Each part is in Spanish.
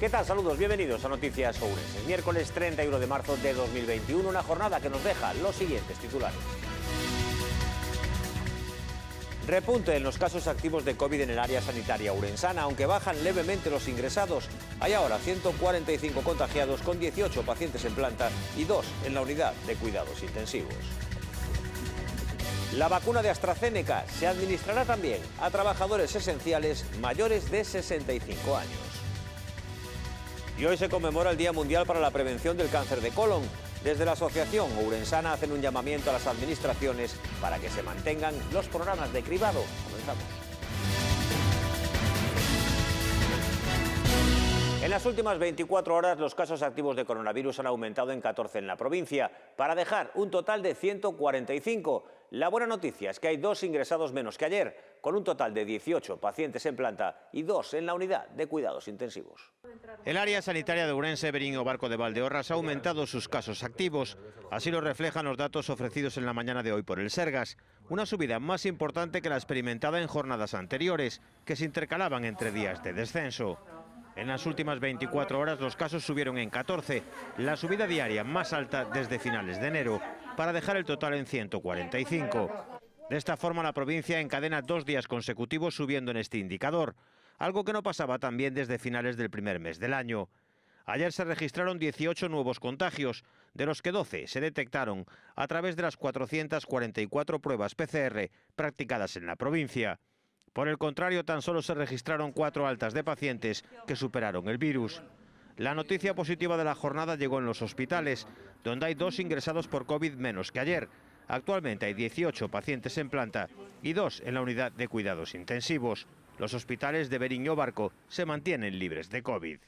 ¿Qué tal? Saludos, bienvenidos a Noticias Ourense. Miércoles 31 de marzo de 2021, una jornada que nos deja los siguientes titulares. Repunte en los casos activos de COVID en el área sanitaria ourensana, aunque bajan levemente los ingresados. Hay ahora 145 contagiados con 18 pacientes en planta y 2 en la unidad de cuidados intensivos. La vacuna de AstraZeneca se administrará también a trabajadores esenciales mayores de 65 años. Y hoy se conmemora el Día Mundial para la Prevención del Cáncer de Colon. Desde la Asociación Ourensana hacen un llamamiento a las administraciones para que se mantengan los programas de cribado. Comenzamos. En las últimas 24 horas los casos activos de coronavirus han aumentado en 14 en la provincia, para dejar un total de 145. La buena noticia es que hay 2 ingresados menos que ayer, con un total de 18 pacientes en planta y 2 en la unidad de cuidados intensivos. El área sanitaria de Ourense, Berín o Barco de Valdeorras ha aumentado sus casos activos. Así lo reflejan los datos ofrecidos en la mañana de hoy por el Sergas. Una subida más importante que la experimentada en jornadas anteriores, que se intercalaban entre días de descenso. En las últimas 24 horas los casos subieron en 14, la subida diaria más alta desde finales de enero, para dejar el total en 145. De esta forma la provincia encadena 2 días consecutivos subiendo en este indicador, algo que no pasaba también desde finales del primer mes del año. Ayer se registraron 18 nuevos contagios, de los que 12 se detectaron a través de las 444 pruebas PCR practicadas en la provincia. Por el contrario, tan solo se registraron 4 altas de pacientes que superaron el virus. La noticia positiva de la jornada llegó en los hospitales, donde hay 2 ingresados por COVID menos que ayer. Actualmente hay 18 pacientes en planta y 2 en la unidad de cuidados intensivos. Los hospitales de Berín o Barco se mantienen libres de COVID.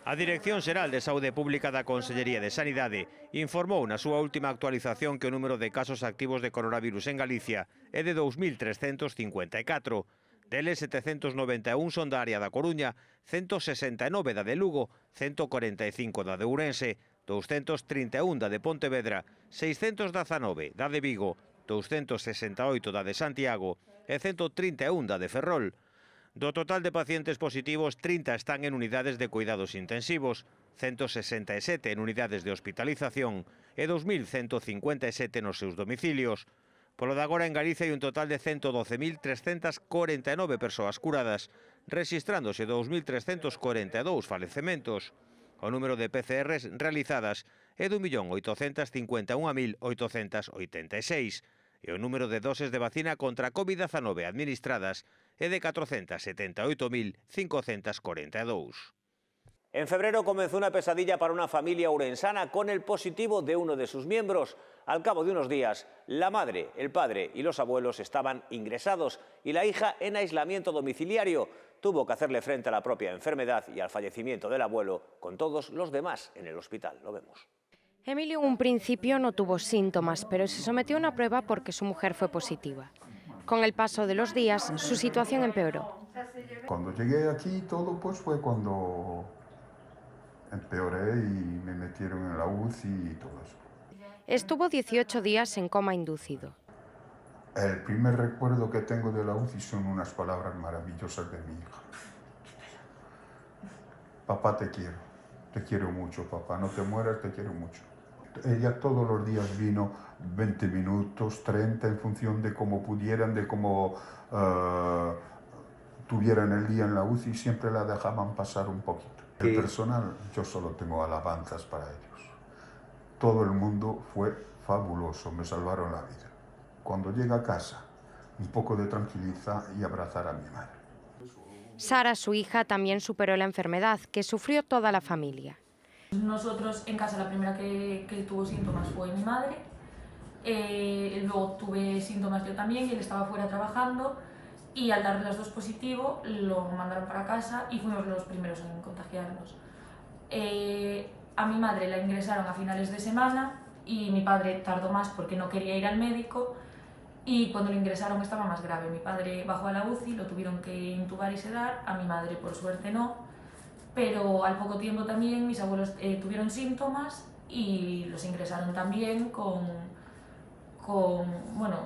A Dirección Xeral de Saúde Pública da Consellería de Sanidade informou na súa última actualización que o número de casos activos de coronavirus en Galicia é de 2.354. Deles 791 son da área da Coruña, 169 da de Lugo, 145 da de Ourense, 231 da de Pontevedra, 619 da de Vigo, 268 da de Santiago e 131 da de Ferrol. Do total de pacientes positivos, 30 están en unidades de cuidados intensivos, 167 en unidades de hospitalización e 2.157 nos seus domicilios. Polo de agora en Galicia hai un total de 112.349 persoas curadas, rexistrándose 2.342 falecementos. O número de PCRs realizadas é de 1.851.886 e o número de doses de vacina contra a COVID-19 administradas é de 478.542. En febrero comenzó una pesadilla para una familia ourensana con el positivo de uno de sus miembros. Al cabo de unos días, la madre, el padre y los abuelos estaban ingresados y la hija en aislamiento domiciliario. Tuvo que hacerle frente a la propia enfermedad y al fallecimiento del abuelo, con todos los demás en el hospital. Lo vemos. Emilio en un principio no tuvo síntomas, pero se sometió a una prueba porque su mujer fue positiva. Con el paso de los días, su situación empeoró. Cuando llegué aquí todo pues fue cuando empeoré y me metieron en la UCI y todo eso. Estuvo 18 días en coma inducido. El primer recuerdo que tengo de la UCI son unas palabras maravillosas de mi hija. Papá, te quiero mucho, papá, no te mueras, te quiero mucho. Ella todos los días vino 20 minutos, 30, en función de cómo pudieran, de cómo tuvieran el día en la UCI, siempre la dejaban pasar un poquito. El personal, yo solo tengo alabanzas para ellos. Todo el mundo fue fabuloso, me salvaron la vida. Cuando llega a casa, un poco de tranquilidad y abrazar a mi madre. Sara, su hija, también superó la enfermedad, que sufrió toda la familia. Nosotros en casa la primera que tuvo síntomas fue mi madre, luego tuve síntomas yo también y él estaba fuera trabajando y al darle las 2 positivo lo mandaron para casa y fuimos los primeros en contagiarnos. A mi madre la ingresaron a finales de semana y mi padre tardó más porque no quería ir al médico y cuando lo ingresaron estaba más grave. Mi padre bajó a la UCI, lo tuvieron que intubar y sedar, a mi madre por suerte no. Pero al poco tiempo también mis abuelos tuvieron síntomas y los ingresaron también bueno,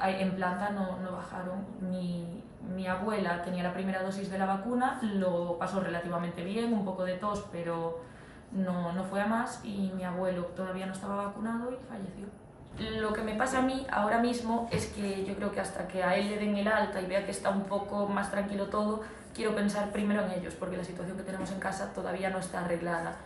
en planta no bajaron, mi abuela tenía la primera dosis de la vacuna, lo pasó relativamente bien, un poco de tos, pero no fue a más, y mi abuelo todavía no estaba vacunado y falleció. Lo que me pasa a mí ahora mismo es que yo creo que hasta que a él le den el alta y vea que está un poco más tranquilo todo, quiero pensar primero en ellos, porque la situación que tenemos en casa todavía no está arreglada.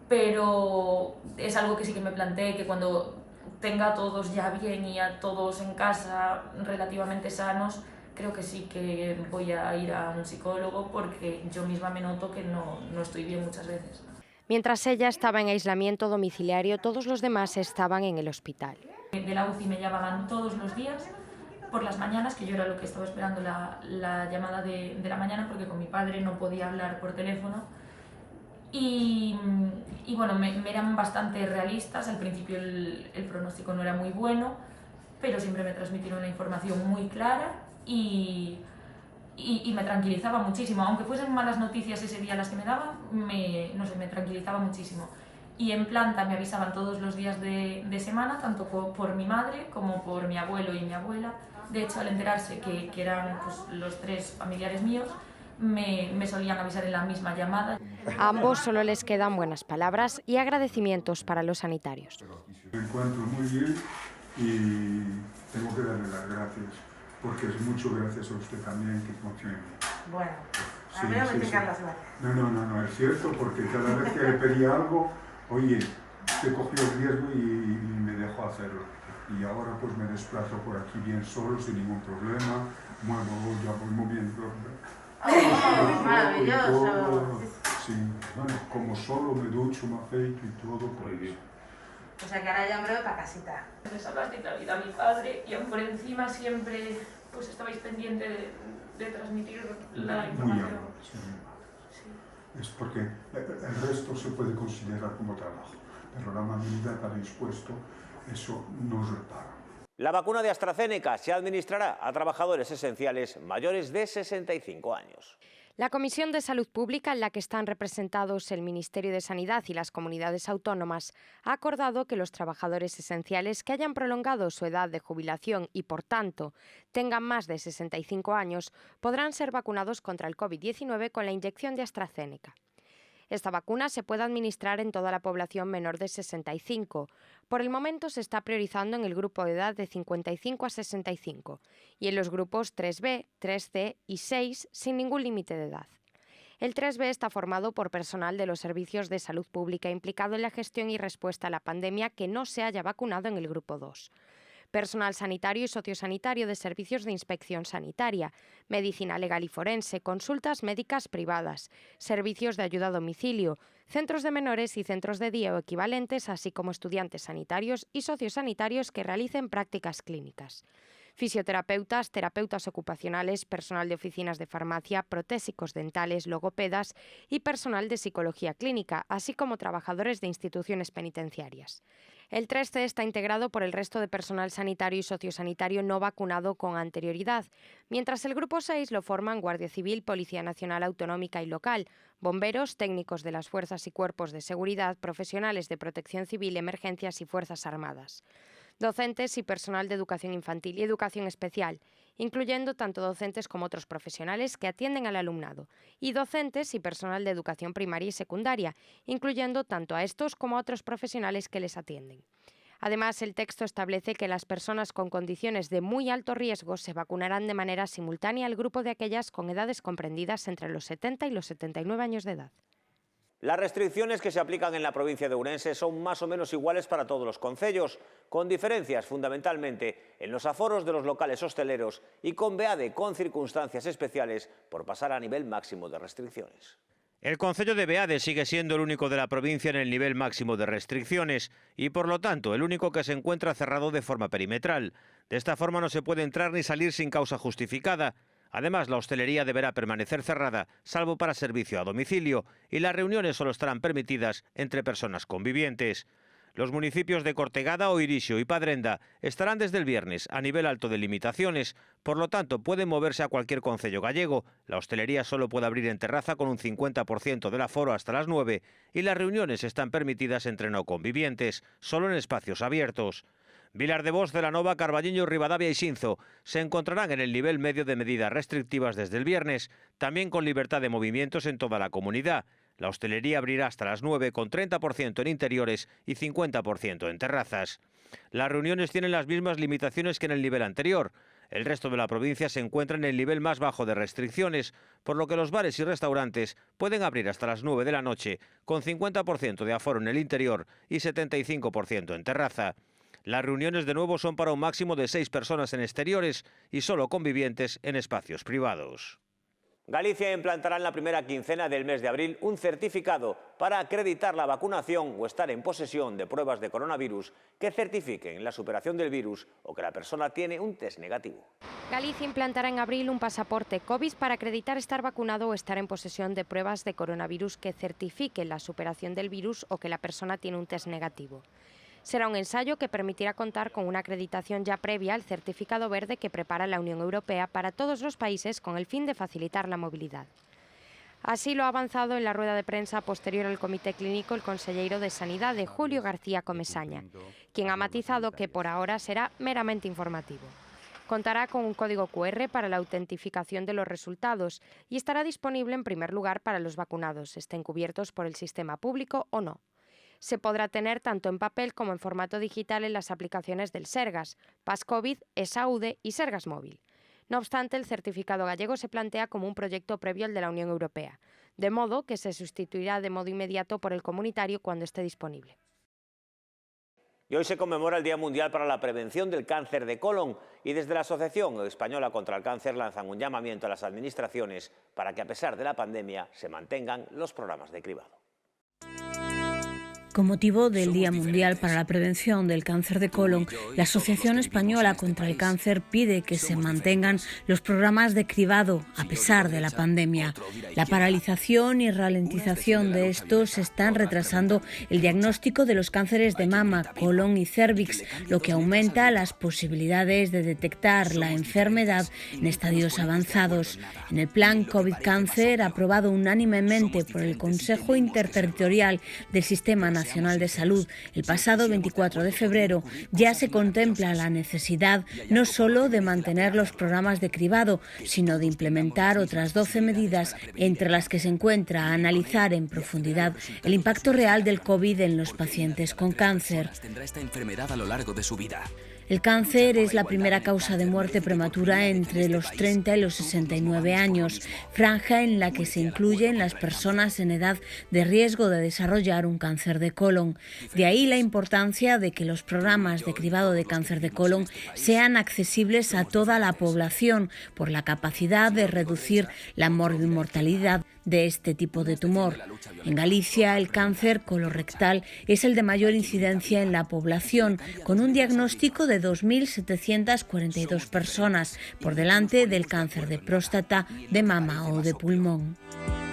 Pero es algo que sí que me planteé, que cuando tenga a todos ya bien y a todos en casa relativamente sanos, creo que sí que voy a ir a un psicólogo, porque yo misma me noto que no estoy bien muchas veces. Mientras ella estaba en aislamiento domiciliario, todos los demás estaban en el hospital. De la UCI me llamaban todos los días por las mañanas, que yo era lo que estaba esperando, la llamada de la mañana, porque con mi padre no podía hablar por teléfono. Y bueno, me eran bastante realistas. Al principio el pronóstico no era muy bueno, pero siempre me transmitieron una información muy clara y me tranquilizaba muchísimo. Aunque fuesen malas noticias ese día las que me daban, no sé, me tranquilizaba muchísimo. Y en planta me avisaban todos los días de semana, tanto por mi madre como por mi abuelo y mi abuela. De hecho, al enterarse que eran pues, los tres familiares míos, me solían avisar en la misma llamada. A ambos solo les quedan buenas palabras y agradecimientos para los sanitarios. Me encuentro muy bien y tengo que darle las gracias, porque es mucho gracias a usted también que confía en mí. Bueno, Sí, a mí no me sí, tengan sí. las gracias. No, es cierto, porque cada vez que le pedía algo, oye, te cogí el riesgo y me dejó hacerlo. Y ahora pues me desplazo por aquí bien solo, sin ningún problema, muevo, ya voy moviendo. Maravilloso. Sí, bueno, como solo me ducho, me afeito y todo, pues bien. O sea que ahora ya me voy para casita. Les hablaste de la vida a mi padre y aún por encima siempre pues estabais pendiente de transmitir la Muy información. amable, sí. Es porque el resto se puede considerar como trabajo, pero la amabilidad que habéis puesto, eso no os lo paga. La vacuna de AstraZeneca se administrará a trabajadores esenciales mayores de 65 años. La Comisión de Salud Pública, en la que están representados el Ministerio de Sanidad y las comunidades autónomas, ha acordado que los trabajadores esenciales que hayan prolongado su edad de jubilación y, por tanto, tengan más de 65 años, podrán ser vacunados contra el COVID-19 con la inyección de AstraZeneca. Esta vacuna se puede administrar en toda la población menor de 65. Por el momento se está priorizando en el grupo de edad de 55 a 65 y en los grupos 3B, 3C y 6 sin ningún límite de edad. El 3B está formado por personal de los servicios de salud pública implicado en la gestión y respuesta a la pandemia que no se haya vacunado en el grupo 2. Personal sanitario y sociosanitario de servicios de inspección sanitaria, medicina legal y forense, consultas médicas privadas, servicios de ayuda a domicilio, centros de menores y centros de día o equivalentes, así como estudiantes sanitarios y sociosanitarios que realicen prácticas clínicas. Fisioterapeutas, terapeutas ocupacionales, personal de oficinas de farmacia, protésicos dentales, logopedas y personal de psicología clínica, así como trabajadores de instituciones penitenciarias. El 3C está integrado por el resto de personal sanitario y sociosanitario no vacunado con anterioridad, mientras el grupo 6 lo forman Guardia Civil, Policía Nacional Autonómica y Local, bomberos, técnicos de las fuerzas y cuerpos de seguridad, profesionales de protección civil, emergencias y fuerzas armadas. Docentes y personal de educación infantil y educación especial, incluyendo tanto docentes como otros profesionales que atienden al alumnado, y docentes y personal de educación primaria y secundaria, incluyendo tanto a estos como a otros profesionales que les atienden. Además, el texto establece que las personas con condiciones de muy alto riesgo se vacunarán de manera simultánea al grupo de aquellas con edades comprendidas entre los 70 y los 79 años de edad. Las restricciones que se aplican en la provincia de Ourense son más o menos iguales para todos los concellos, con diferencias fundamentalmente en los aforos de los locales hosteleros y con Beade con circunstancias especiales por pasar a nivel máximo de restricciones. El concello de Beade sigue siendo el único de la provincia en el nivel máximo de restricciones y, por lo tanto, el único que se encuentra cerrado de forma perimetral. De esta forma no se puede entrar ni salir sin causa justificada. Además, la hostelería deberá permanecer cerrada, salvo para servicio a domicilio, y las reuniones solo estarán permitidas entre personas convivientes. Los municipios de Cortegada, Oirixo y Padrenda estarán desde el viernes a nivel alto de limitaciones, por lo tanto pueden moverse a cualquier concello gallego. La hostelería solo puede abrir en terraza con un 50% del aforo hasta las 9 y las reuniones están permitidas entre no convivientes, solo en espacios abiertos. Vilar de Bos, Celanova, Carballiño, Ribadavia y Xinzo se encontrarán en el nivel medio de medidas restrictivas desde el viernes, también con libertad de movimientos en toda la comunidad. La hostelería abrirá hasta las 9 con 30% en interiores y 50% en terrazas. Las reuniones tienen las mismas limitaciones que en el nivel anterior. El resto de la provincia se encuentra en el nivel más bajo de restricciones, por lo que los bares y restaurantes pueden abrir hasta las 9 de la noche, con 50% de aforo en el interior y 75% en terraza. Las reuniones de nuevo son para un máximo de 6 personas en exteriores y solo convivientes en espacios privados. Galicia implantará en la primera quincena del mes de abril un certificado para acreditar la vacunación o estar en posesión de pruebas de coronavirus que certifiquen la superación del virus o que la persona tiene un test negativo. Galicia implantará en abril un pasaporte COVID para acreditar estar vacunado o estar en posesión de pruebas de coronavirus que certifiquen la superación del virus o que la persona tiene un test negativo. Será un ensayo que permitirá contar con una acreditación ya previa al certificado verde que prepara la Unión Europea para todos los países con el fin de facilitar la movilidad. Así lo ha avanzado en la rueda de prensa posterior al comité clínico el consejero de Sanidad, Julio García Comesaña, quien ha matizado que por ahora será meramente informativo. Contará con un código QR para la autentificación de los resultados y estará disponible en primer lugar para los vacunados, estén cubiertos por el sistema público o no. Se podrá tener tanto en papel como en formato digital en las aplicaciones del Sergas, Pascovid, eSaude y Sergas Móvil. No obstante, el certificado gallego se plantea como un proyecto previo al de la Unión Europea, de modo que se sustituirá de modo inmediato por el comunitario cuando esté disponible. Y hoy se conmemora el Día Mundial para la Prevención del Cáncer de Colon y desde la Asociación Española contra el Cáncer lanzan un llamamiento a las administraciones para que a pesar de la pandemia se mantengan los programas de cribado. Con motivo del Día Mundial para la Prevención del Cáncer de Colon, la Asociación Española contra el Cáncer pide que se mantengan los programas de cribado a pesar de la pandemia. La paralización y ralentización de estos están retrasando el diagnóstico de los cánceres de mama, colon y cérvix, lo que aumenta las posibilidades de detectar la enfermedad en estadios avanzados. En el Plan COVID Cáncer, aprobado unánimemente por el Consejo Interterritorial del Sistema Nacional de Salud el pasado 24 de febrero, ya se contempla la necesidad no solo de mantener los programas de cribado, sino de implementar otras 12 medidas, entre las que se encuentra analizar en profundidad el impacto real del COVID en los pacientes con cáncer. Tendrá esta enfermedad a lo largo de su vida. El cáncer es la primera causa de muerte prematura entre los 30 y los 69 años, franja en la que se incluyen las personas en edad de riesgo de desarrollar un cáncer de colon. De ahí la importancia de que los programas de cribado de cáncer de colon sean accesibles a toda la población por la capacidad de reducir la mortalidad de este tipo de tumor. En Galicia, el cáncer colorectal es el de mayor incidencia en la población, con un diagnóstico de 2.742 personas, por delante del cáncer de próstata, de mama o de pulmón.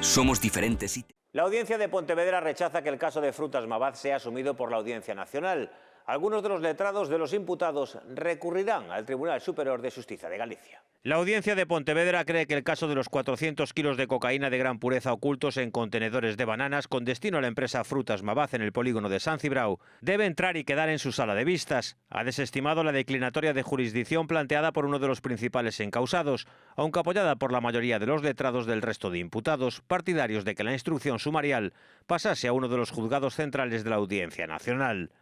Somos diferentes y... La Audiencia de Pontevedra rechaza que el caso de Frutas Mabaz sea asumido por la Audiencia Nacional. Algunos de los letrados de los imputados recurrirán al Tribunal Superior de Justicia de Galicia. La Audiencia de Pontevedra cree que el caso de los 400 kilos de cocaína de gran pureza ocultos en contenedores de bananas con destino a la empresa Frutas Mabaz en el polígono de San Cibrao debe entrar y quedar en su sala de vistas. Ha desestimado la declinatoria de jurisdicción planteada por uno de los principales encausados, aunque apoyada por la mayoría de los letrados del resto de imputados, partidarios de que la instrucción sumarial pasase a uno de los juzgados centrales de la Audiencia Nacional.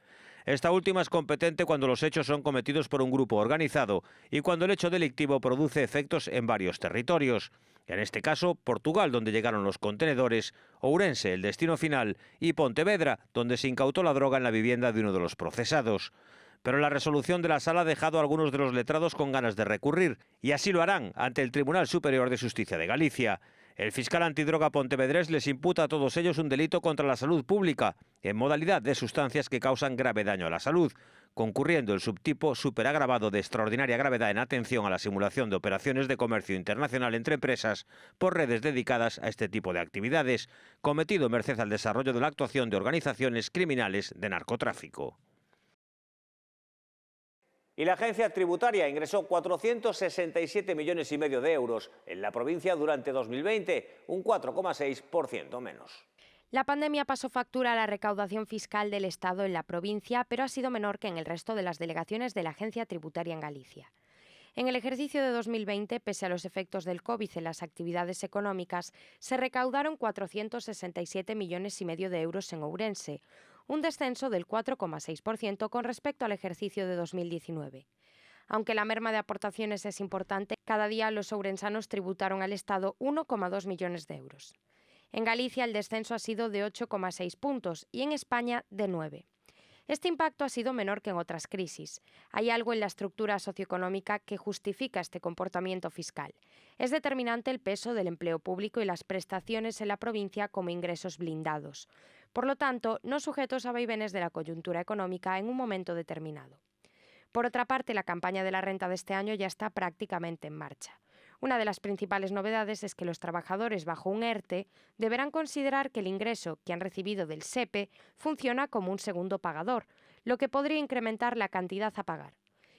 Esta última es competente cuando los hechos son cometidos por un grupo organizado y cuando el hecho delictivo produce efectos en varios territorios. En este caso, Portugal, donde llegaron los contenedores, Ourense, el destino final, y Pontevedra, donde se incautó la droga en la vivienda de uno de los procesados. Pero la resolución de la sala ha dejado a algunos de los letrados con ganas de recurrir, y así lo harán ante el Tribunal Superior de Justicia de Galicia. El fiscal antidroga pontevedrés les imputa a todos ellos un delito contra la salud pública, en modalidad de sustancias que causan grave daño a la salud, concurriendo el subtipo superagravado de extraordinaria gravedad en atención a la simulación de operaciones de comercio internacional entre empresas por redes dedicadas a este tipo de actividades, cometido merced al desarrollo de la actuación de organizaciones criminales de narcotráfico. Y la agencia tributaria ingresó 467,5 millones de euros en la provincia durante 2020, un 4,6% menos. La pandemia pasó factura a la recaudación fiscal del Estado en la provincia, pero ha sido menor que en el resto de las delegaciones de la Agencia Tributaria en Galicia. En el ejercicio de 2020, pese a los efectos del COVID en las actividades económicas, se recaudaron 467,5 millones de euros en Ourense, un descenso del 4,6% con respecto al ejercicio de 2019. Aunque la merma de aportaciones es importante, cada día los ourensanos tributaron al Estado 1,2 millones de euros. En Galicia el descenso ha sido de 8,6 puntos y en España de 9. Este impacto ha sido menor que en otras crisis. Hay algo en la estructura socioeconómica que justifica este comportamiento fiscal. Es determinante el peso del empleo público y las prestaciones en la provincia como ingresos blindados. Por lo tanto, no sujetos a vaivenes de la coyuntura económica en un momento determinado. Por otra parte, la campaña de la renta de este año ya está prácticamente en marcha. Una de las principales novedades es que los trabajadores bajo un ERTE deberán considerar que el ingreso que han recibido del SEPE funciona como un segundo pagador, lo que podría incrementar la cantidad a pagar.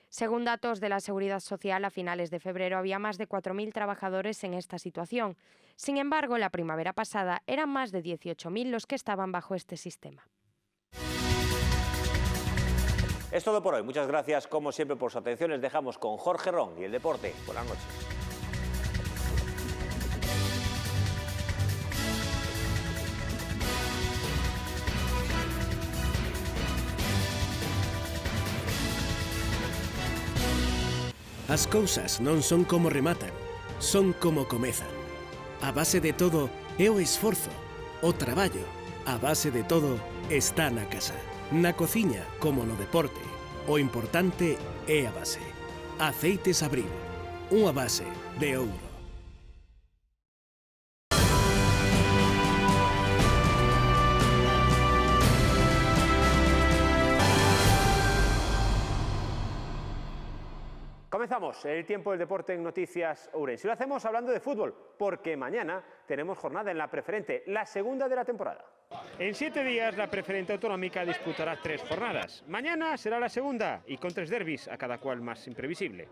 Según datos de la Seguridad Social, a finales de febrero había más de 4.000 trabajadores en esta situación. Sin embargo, la primavera pasada eran más de 18.000 los que estaban bajo este sistema. Es todo por hoy. Muchas gracias, como siempre, por su atención. Les dejamos con Jorge Ron y el deporte. Buenas noches. As cousas non son como rematan, son como comezan. A base de todo é o esforzo, o traballo. A base de todo está na casa. Na cociña, como no deporte, o importante é a base. Aceites Abril, unha base de ouro. Comenzamos el tiempo del deporte en Noticias Ourense. Lo hacemos hablando de fútbol, porque mañana tenemos jornada en la preferente, la segunda de la temporada. En 7 días la preferente autonómica disputará 3 jornadas. Mañana será la segunda y con 3 derbis, a cada cual más imprevisible.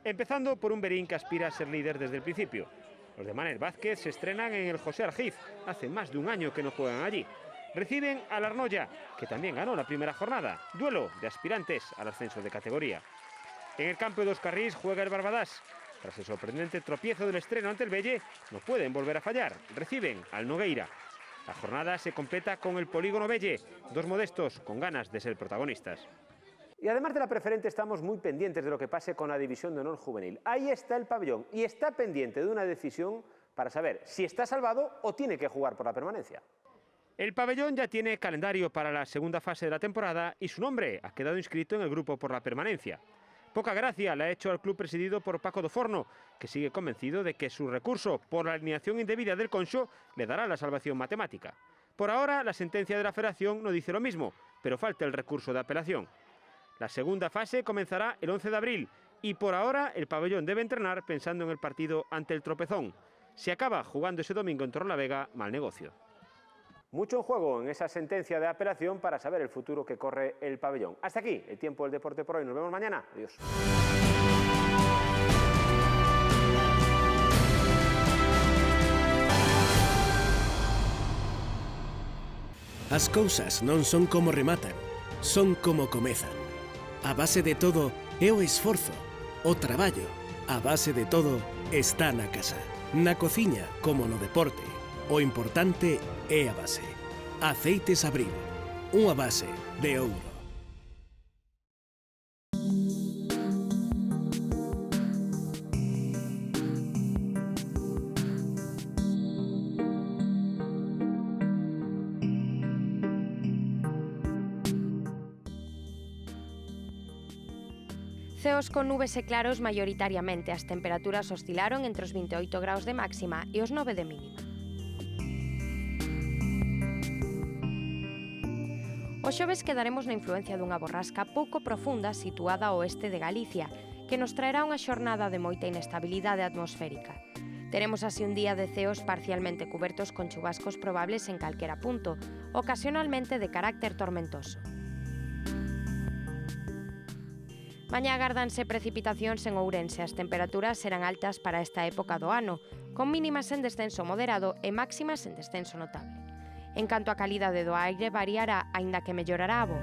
Empezando por un Berín que aspira a ser líder desde el principio. Los de Manel Vázquez se estrenan en el José Argiz, hace más de un año que no juegan allí. Reciben al Arnoya, que también ganó la primera jornada, duelo de aspirantes al ascenso de categoría. En el campo de Dos Carrís juega el Barbadás. Tras el sorprendente tropiezo del estreno ante el Belle, no pueden volver a fallar. Reciben al Nogueira. La jornada se completa con el Polígono Belle, 2 modestos con ganas de ser protagonistas. Y además de la preferente, estamos muy pendientes de lo que pase con la División de Honor Juvenil. Ahí está el pabellón y está pendiente de una decisión para saber si está salvado o tiene que jugar por la permanencia. El pabellón ya tiene calendario para la segunda fase de la temporada y su nombre ha quedado inscrito en el grupo por la permanencia. Poca gracia le ha hecho al club presidido por Paco do Forno, que sigue convencido de que su recurso por la alineación indebida del Conxo le dará la salvación matemática. Por ahora, la sentencia de la Federación no dice lo mismo, pero falta el recurso de apelación. La segunda fase comenzará el 11 de abril y por ahora el pabellón debe entrenar pensando en el partido ante el Tropezón. Si acaba jugando ese domingo en Torrelavega, mal negocio. Mucho en juego en esa sentencia de apelación para saber el futuro que corre el pabellón. Hasta aquí el tiempo del deporte por hoy. Nos vemos mañana. Adiós. As cousas non son como rematan, son como comezan. A base de todo é o esforzo, o traballo. A base de todo está na casa. Na cociña, como no deporte, o importante é a base. Aceites Abril, unha base de ouro. Ceos con nubes e claros maioritariamente. As temperaturas oscilaron entre os 28 graus de máxima e os 9 de mínima. O xoves quedaremos na influencia dunha borrasca pouco profunda situada ao oeste de Galicia, que nos traerá unha xornada de moita inestabilidade atmosférica. Teremos así un día de ceos parcialmente cubertos con chubascos probables en calquera punto, ocasionalmente de carácter tormentoso. Mañá agárdanse precipitacións en Ourense. As temperaturas serán altas para esta época do ano, con mínimas en descenso moderado e máximas en descenso notable. En canto á calidade do aire, variará, aínda que mellorará a bo.